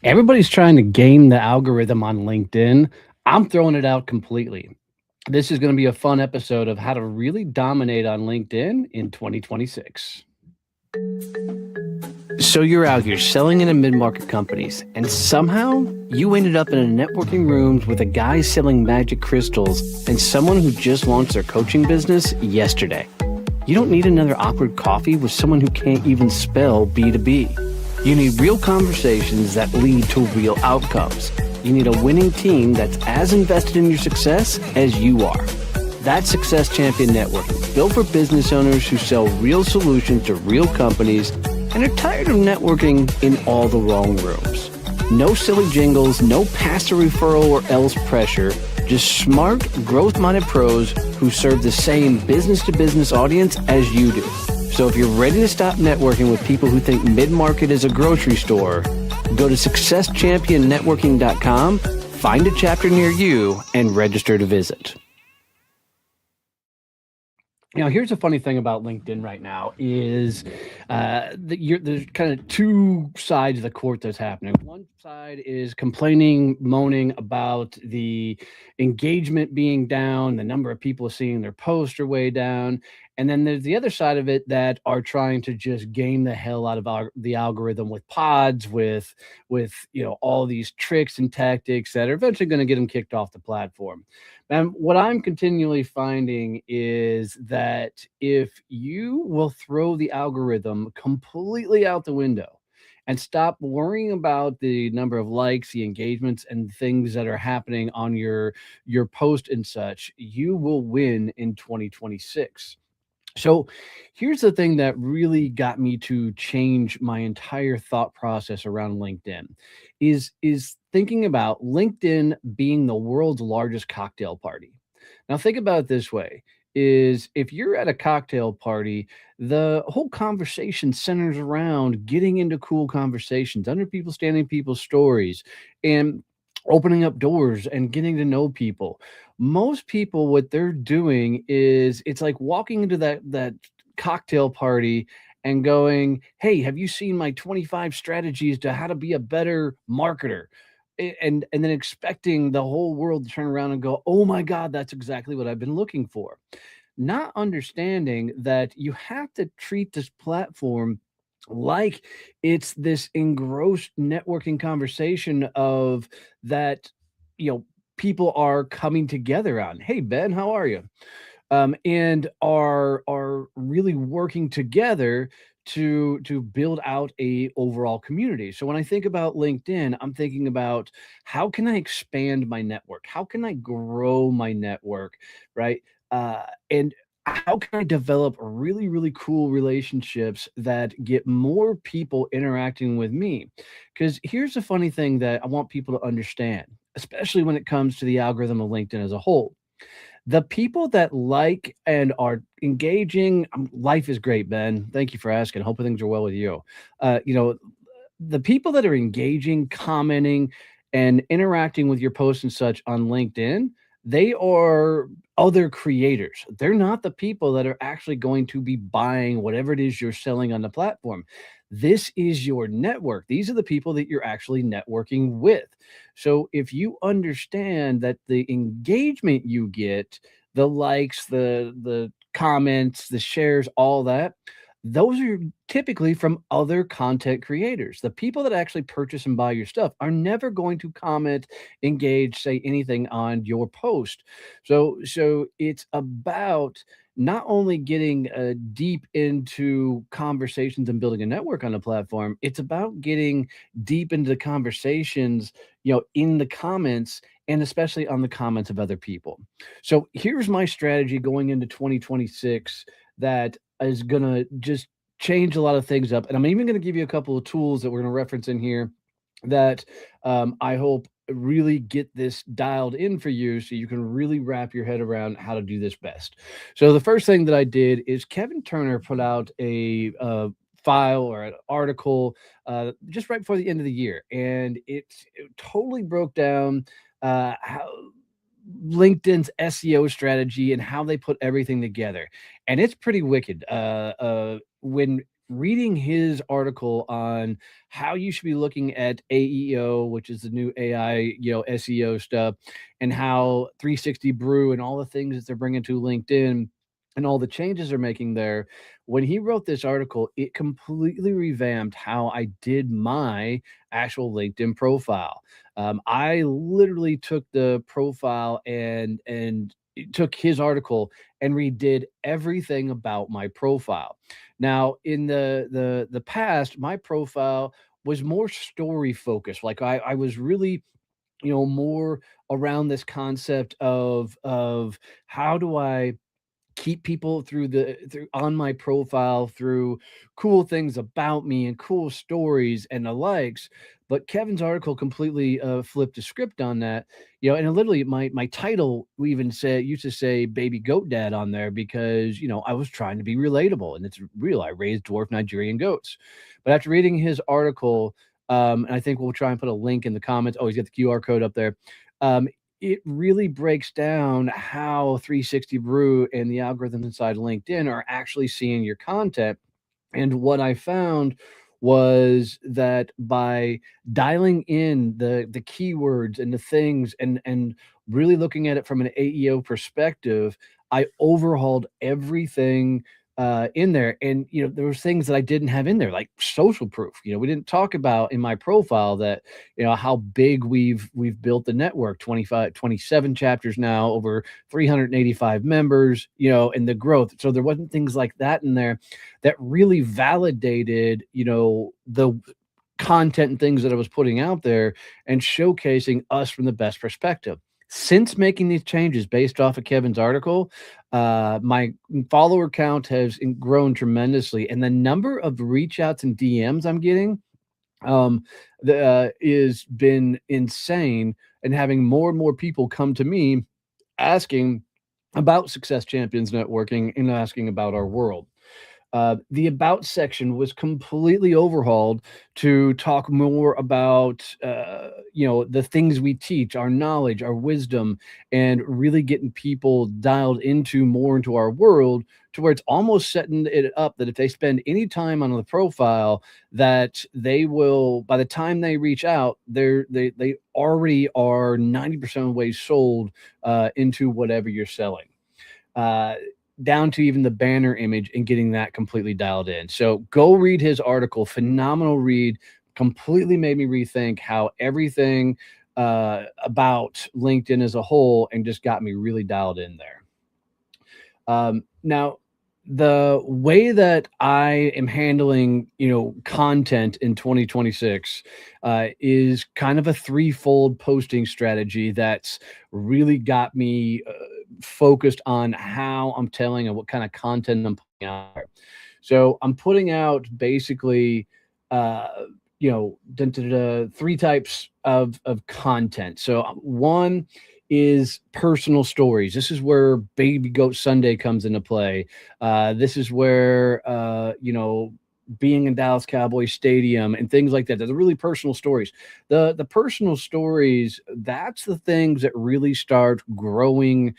Everybody's trying to game the algorithm on LinkedIn. I'm throwing it out completely. This is going to be a fun episode of how to really dominate on LinkedIn in 2026. So you're out here selling into mid-market companies, and somehow you ended up in a networking rooms with a guy selling magic crystals and someone who just launched their coaching business yesterday. You don't need another awkward coffee with someone who can't even spell B2B. You need real conversations that lead to real outcomes. You need a winning team that's as invested in your success as you are. That's Success Champion Networking, built for business owners who sell real solutions to real companies and are tired of networking in all the wrong rooms. No silly jingles, no pass a referral or else pressure, just smart, growth-minded pros who serve the same business-to-business audience as you do. So if you're ready to stop networking with people who think mid-market is a grocery store, go to successchampionnetworking.com, find a chapter near you, and register to visit. Now, here's a funny thing about LinkedIn right now is there's kind of two sides of the court that's happening. One side is complaining, moaning about the engagement being down, the number of people seeing their posts are way down. And then there's the other side of it that are trying to just game the hell out of the algorithm with pods, with all these tricks and tactics that are eventually going to get them kicked off the platform. And what I'm continually finding is that if you will throw the algorithm completely out the window and stop worrying about the number of likes, the engagements, and things that are happening on your post and such, you will win in 2026. So here's the thing that really got me to change my entire thought process around LinkedIn is thinking about LinkedIn being the world's largest cocktail party. Now think about it this way is if you're at a cocktail party, the whole conversation centers around getting into cool conversations, understanding people's stories, and opening up doors and getting to know people. Most people, what they're doing is it's like walking into that cocktail party and going, "Hey, have you seen my 25 strategies to how to be a better marketer?" And then expecting the whole world to turn around and go, "Oh my God, that's exactly what I've been looking for." Not understanding that you have to treat this platform like it's this engrossed networking conversation of that, you know, people are coming together on. Hey, Ben, how are you? And are really working together to build out a overall community. So when I think about LinkedIn, I'm thinking about how can I expand my network? How can I grow my network, right? And how can I develop really, really cool relationships that get more people interacting with me? Because here's the funny thing that I want people to understand, especially when it comes to the algorithm of LinkedIn as a whole. The people that like and are engaging, life is great, Ben. Thank you for asking. Hope things are well with you. The people that are engaging, commenting, and interacting with your posts and such on LinkedIn, they are other creators. They're not the people that are actually going to be buying whatever it is you're selling on the platform. This is your network. These are the people that you're actually networking with. So if you understand that the engagement you get, the likes, the comments, the shares, all that, those are typically from other content creators. The people that actually purchase and buy your stuff are never going to comment, engage, say anything on your post. So it's about not only getting deep into conversations and building a network on the platform, it's about getting deep into the conversations, in the comments and especially on the comments of other people. So here's my strategy going into 2026 that is going to just change a lot of things up. And I'm even going to give you a couple of tools that we're going to reference in here that I hope really get this dialed in for you so you can really wrap your head around how to do this best. So the first thing that I did is Kevin Turner put out a file or an article just right before the end of the year, and it totally broke down how LinkedIn's SEO strategy and how they put everything together. And it's pretty wicked. When reading his article on how you should be looking at AEO, which is the new AI, SEO stuff, and how 360 Brew and all the things that they're bringing to LinkedIn and all the changes they're making there. When he wrote this article, it completely revamped how I did my actual LinkedIn profile. I literally took the profile and took his article and redid everything about my profile. Now, in the past, my profile was more story focused. Like I was really, more around this concept of how do I keep people through on my profile through cool things about me and cool stories and the likes. But Kevin's article completely flipped the script on that, and literally my title even said used to say baby goat dad on there because I was trying to be relatable, and it's real. I raised dwarf Nigerian goats. But after reading his article, and I think we'll try and put a link in the comments. Oh, he's got the QR code up there. um, it really breaks down how 360 Brew and the algorithms inside LinkedIn are actually seeing your content. And what I found was that by dialing in the keywords and the things and really looking at it from an AEO perspective, I overhauled everything in there. And there was things that I didn't have in there, like social proof. We didn't talk about in my profile that how big we've built the network, 25, 27 chapters now, over 385 members, and the growth. So there wasn't things like that in there that really validated, the content and things that I was putting out there and showcasing us from the best perspective. Since making these changes based off of Kevin's article, my follower count has grown tremendously, and the number of reach outs and DMs I'm getting is been insane, and having more and more people come to me asking about Success Champions Networking and asking about our world. The about section was completely overhauled to talk more about, the things we teach, our knowledge, our wisdom, and really getting people dialed more into our world, to where it's almost setting it up that if they spend any time on the profile, that they will, by the time they reach out, they already are 90% of the way sold into whatever you're selling. Uh, Down to even the banner image and getting that completely dialed in. So go read his article. Phenomenal read. Completely made me rethink how everything about LinkedIn as a whole, and just got me really dialed in there. Now, the way that I am handling, content in 2026 is kind of a threefold posting strategy that's really got me focused on how I'm telling and what kind of content I'm putting out there. So I'm putting out basically, three types of content. So one is personal stories. This is where Baby Goat Sunday comes into play. This is where being in Dallas Cowboy Stadium and things like that. They're really personal stories. The personal stories, that's the things that really start growing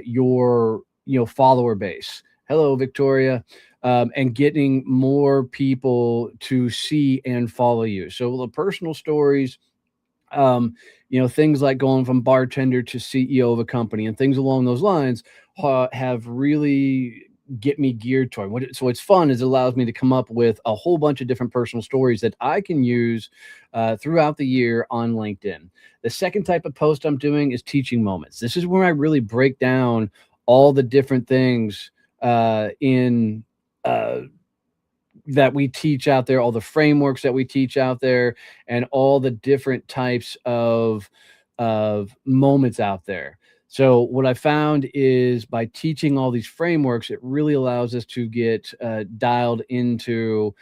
your follower base. Hello, Victoria. And getting more people to see and follow you. So the personal stories, things like going from bartender to CEO of a company and things along those lines have really get me geared toward. So what's fun is it allows me to come up with a whole bunch of different personal stories that I can use throughout the year on LinkedIn. The second type of post I'm doing is teaching moments. This is where I really break down all the different things in that we teach out there, all the frameworks that we teach out there, and all the different types of moments out there. So what I found is by teaching all these frameworks, it really allows us to get dialed into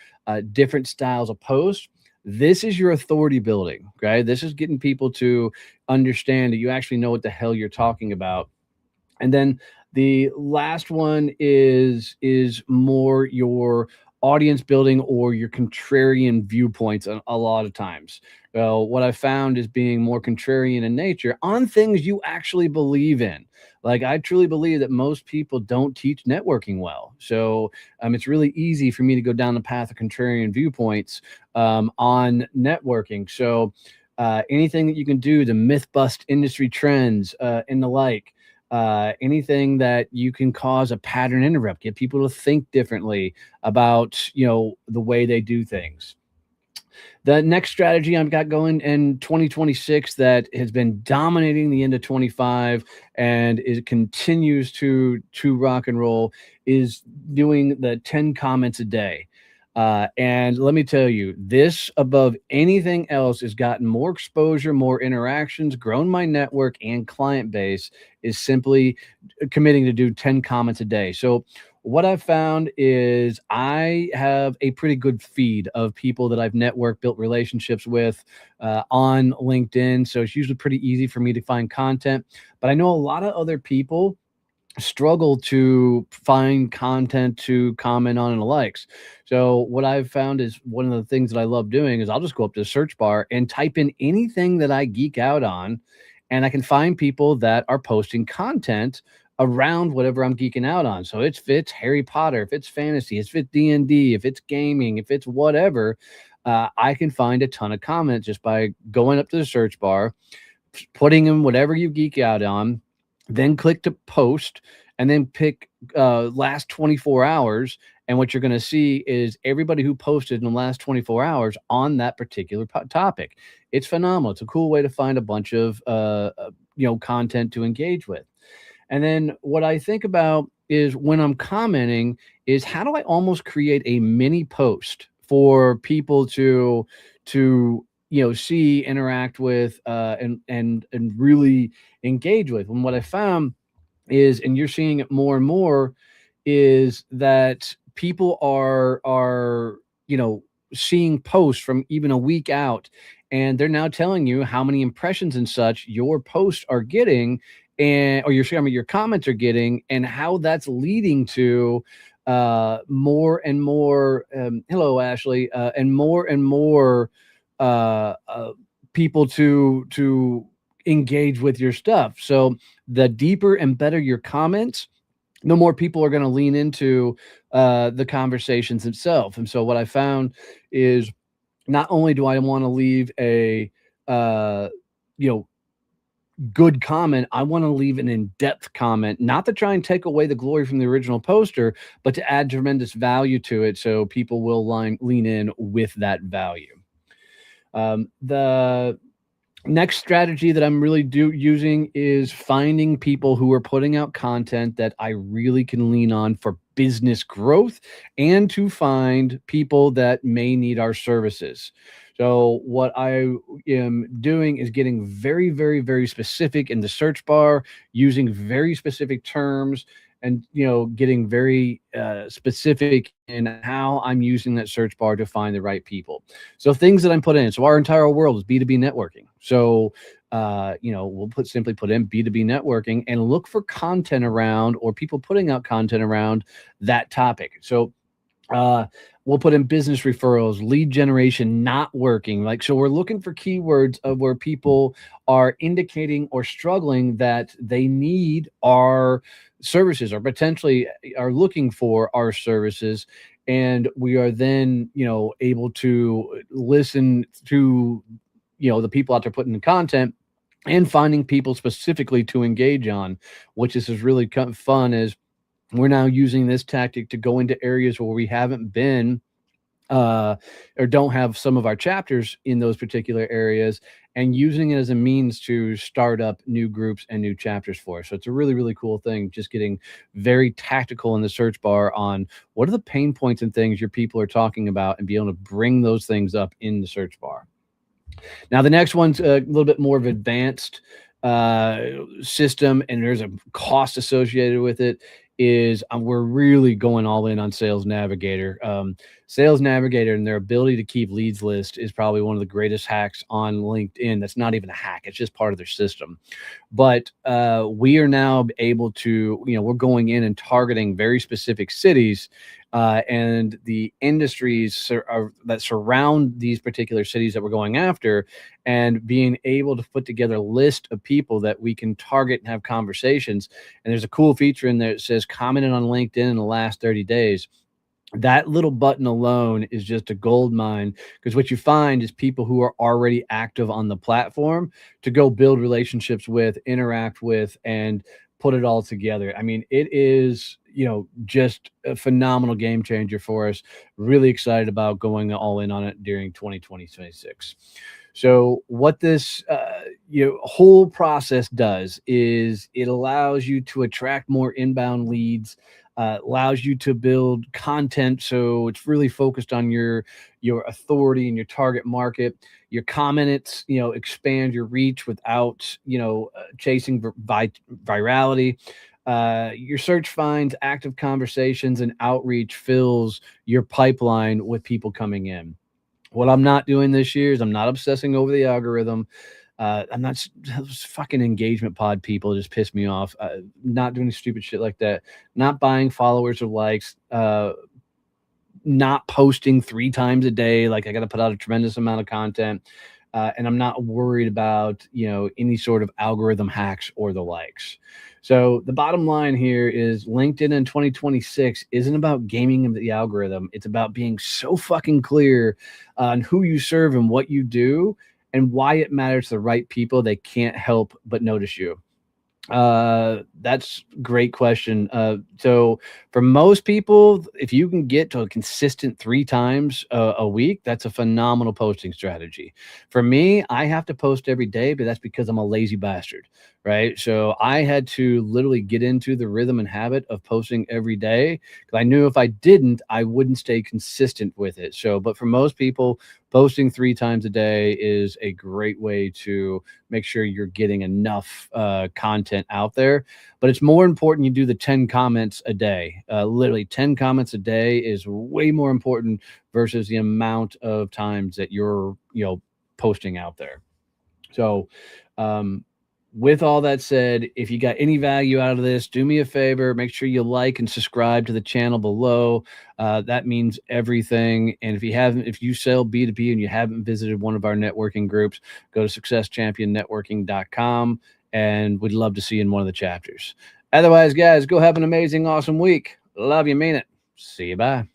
different styles of posts. This is your authority building, okay? This is getting people to understand that you actually know what the hell you're talking about. And then the last one is more your audience building or your contrarian viewpoints a lot of times. Well, what I found is being more contrarian in nature on things you actually believe in. Like, I truly believe that most people don't teach networking well. So it's really easy for me to go down the path of contrarian viewpoints on networking. So anything that you can do to myth bust industry trends and the like, anything that you can cause a pattern interrupt, get people to think differently about, the way they do things. The next strategy I've got going in 2026 that has been dominating the end of 25 and it continues to rock and roll is doing the 10 comments a day. And let me tell you, this above anything else has gotten more exposure, more interactions, grown my network and client base, is simply committing to do 10 comments a day. So what I've found is I have a pretty good feed of people that I've networked, built relationships with on LinkedIn. So it's usually pretty easy for me to find content. But I know a lot of other people struggle to find content to comment on and the likes. So what I've found is one of the things that I love doing is I'll just go up to the search bar and type in anything that I geek out on, and I can find people that are posting content around whatever I'm geeking out on. So if it's Harry Potter, if it's fantasy, if it's D&D, if it's gaming, if it's whatever, I can find a ton of comments just by going up to the search bar, putting in whatever you geek out on, then click to post, and then pick last 24 hours. And what you're going to see is everybody who posted in the last 24 hours on that particular topic. It's phenomenal. It's a cool way to find a bunch of content to engage with. And then what I think about is when I'm commenting is how do I almost create a mini post for people to see, interact with, and really engage with. And what I found is, and you're seeing it more and more, is that people are seeing posts from even a week out, and they're now telling you how many impressions and such your posts are getting, or your comments are getting, and how that's leading to more and more hello Ashley, and more people to engage with your stuff. So the deeper and better your comments, the more people are going to lean into the conversations themselves. And so what I found is not only do I want to leave a good comment, I want to leave an in-depth comment, not to try and take away the glory from the original poster, but to add tremendous value to it so people will lean in with that value. The next strategy that I'm really using is finding people who are putting out content that I really can lean on for business growth, and to find people that may need our services. So what I am doing is getting very, very, very specific in the search bar, using very specific terms, and getting very specific in how I'm using that search bar to find the right people. So things that I'm putting in. So our entire world is B2B networking. So we'll simply put in B2B networking and look for content around, or people putting out content around that topic. So we'll put in business referrals, lead generation not working. So we're looking for keywords of where people are indicating or struggling that they need our services, or potentially are looking for our services. And we are then, able to listen to, the people out there putting the content, and finding people specifically to engage on, which is really kind of fun. Is we're now using this tactic to go into areas where we haven't been or don't have some of our chapters in those particular areas, and using it as a means to start up new groups and new chapters for us. So it's a really, really cool thing, just getting very tactical in the search bar on what are the pain points and things your people are talking about, and be able to bring those things up in the search bar. Now, the next one's a little bit more of advanced system, and there's a cost associated with it. Is we're really going all in on Sales Navigator. Sales Navigator and their ability to keep leads list is probably one of the greatest hacks on LinkedIn. That's not even a hack. It's just part of their system. But we are now able to, we're going in and targeting very specific cities and the industries that surround these particular cities that we're going after, and being able to put together a list of people that we can target and have conversations. And there's a cool feature in there that says commented on LinkedIn in the last 30 days. That little button alone is just a gold mine, because what you find is people who are already active on the platform to go build relationships with, interact with, and put it all together. I mean, it is, just a phenomenal game changer for us. Really excited about going all in on it during 2026. So what this whole process does is it allows you to attract more inbound leads, allows you to build content, so it's really focused on your authority and your target market. Your comments, expand your reach without chasing virality. Your search finds, active conversations, and outreach fills your pipeline with people coming in. What I'm not doing this year is I'm not obsessing over the algorithm. I'm not those fucking engagement pod people just piss me off. Not doing stupid shit like that. Not buying followers or likes. Not posting 3 times a day. Like, I got to put out a tremendous amount of content. And I'm not worried about, any sort of algorithm hacks or the likes. So the bottom line here is LinkedIn in 2026 isn't about gaming the algorithm. It's about being so fucking clear on who you serve and what you do and why it matters to the right people. They can't help but notice you. That's a great question. So for most people, if you can get to a consistent 3 times a week, that's a phenomenal posting strategy. For me, I have to post every day, but that's because I'm a lazy bastard, right? So I had to literally get into the rhythm and habit of posting every day, because I knew if I didn't, I wouldn't stay consistent with it. So, but for most people, posting 3 times a day is a great way to make sure you're getting enough content out there. But it's more important you do the 10 comments a day. Literally 10 comments a day is way more important versus the amount of times that you're, posting out there. So, with all that said, if you got any value out of this, do me a favor, make sure you like and subscribe to the channel below. That means everything. And if you sell B2B and you haven't visited one of our networking groups, go to successchampionnetworking.com, and we'd love to see you in one of the chapters. Otherwise, guys, go have an amazing, awesome week. Love you, mean it. See you, bye.